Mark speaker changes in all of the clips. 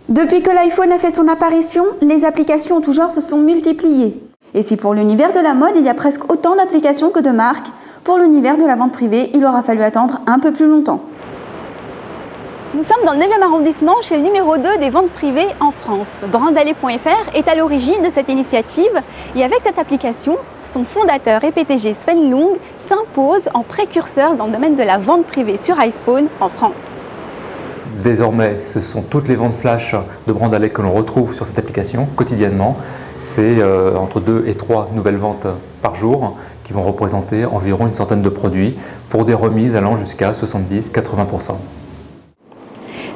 Speaker 1: Depuis que l'iPhone a fait son apparition, les applications en tout genre se sont multipliées. Et si pour l'univers de la mode, il y a presque autant d'applications que de marques, pour l'univers de la vente privée, il aura fallu attendre un peu plus longtemps. Nous sommes dans le 9e arrondissement, chez le numéro 2 des ventes privées en France. Brandalais.fr est à l'origine de cette initiative et avec cette application, son fondateur et PDG Sven Long s'impose en précurseur dans le domaine de la vente privée sur iPhone en France.
Speaker 2: Désormais, ce sont toutes les ventes flash de Brandalais que l'on retrouve sur cette application quotidiennement. C'est entre 2 et 3 nouvelles ventes par jour qui vont représenter environ une centaine de produits pour des remises allant jusqu'à 70-80%.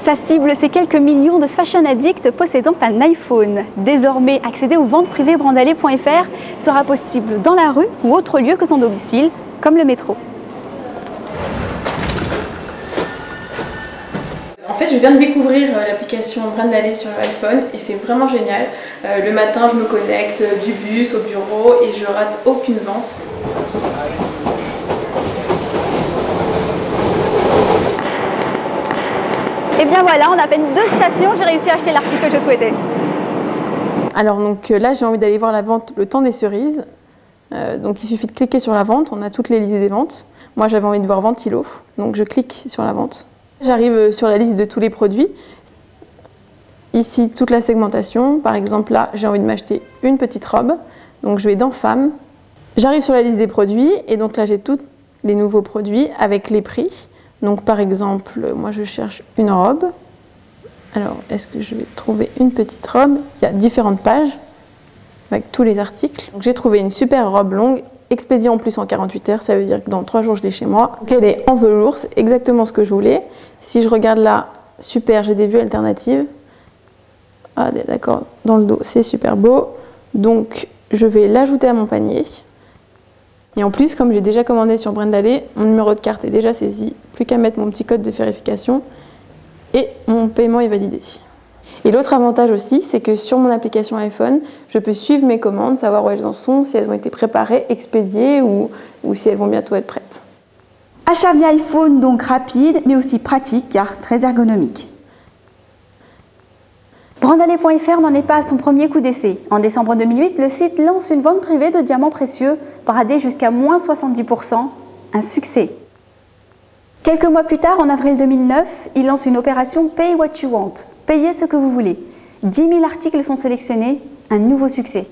Speaker 1: Sa cible, c'est quelques millions de fashion addicts possédant un iPhone. Désormais, accéder aux ventes privées Brandalais.fr sera possible dans la rue ou autre lieu que son domicile, comme le métro.
Speaker 3: En fait, je viens de découvrir l'application Brandalais sur iPhone et c'est vraiment génial. Le matin, je me connecte du bus au bureau et je rate aucune vente.
Speaker 1: Et bien voilà, en à peine 2 stations, j'ai réussi à acheter l'article que je souhaitais.
Speaker 4: Alors donc là, j'ai envie d'aller voir la vente Le Temps des Cerises. Donc il suffit de cliquer sur la vente, on a toutes les listes des ventes. Moi, j'avais envie de voir Ventilo, donc je clique sur la vente. J'arrive sur la liste de tous les produits. Ici, toute la segmentation. Par exemple, là, j'ai envie de m'acheter une petite robe. Donc, je vais dans Femmes. J'arrive sur la liste des produits. Et donc là, j'ai tous les nouveaux produits avec les prix. Donc, par exemple, moi, je cherche une robe. Alors, est-ce que je vais trouver une petite robe? Il y a différentes pages avec tous les articles. J'ai trouvé une super robe longue. Expédiée en plus en 48 heures, ça veut dire que dans 3 jours je l'ai chez moi. Donc elle est en velours, c'est exactement ce que je voulais. Si je regarde là, super, j'ai des vues alternatives. Ah d'accord, dans le dos, c'est super beau. Donc je vais l'ajouter à mon panier. Et en plus, comme j'ai déjà commandé sur Brandalais, mon numéro de carte est déjà saisi. Plus qu'à mettre mon petit code de vérification et mon paiement est validé. Et l'autre avantage aussi, c'est que sur mon application iPhone, je peux suivre mes commandes, savoir où elles en sont, si elles ont été préparées, expédiées ou si elles vont bientôt être prêtes.
Speaker 1: Achat via iPhone donc rapide, mais aussi pratique car très ergonomique. Brandalais.fr n'en est pas à son premier coup d'essai. En décembre 2008, le site lance une vente privée de diamants précieux, bradés jusqu'à moins 70%, un succès. Quelques mois plus tard, en avril 2009, il lance une opération Pay What You Want. Payez ce que vous voulez. 10 000 articles sont sélectionnés, un nouveau succès.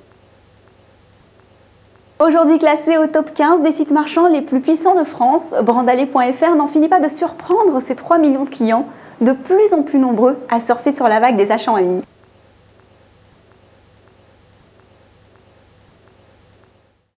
Speaker 1: Aujourd'hui classé au top 15 des sites marchands les plus puissants de France, Brandalais.fr n'en finit pas de surprendre ses 3 millions de clients, de plus en plus nombreux à surfer sur la vague des achats en ligne.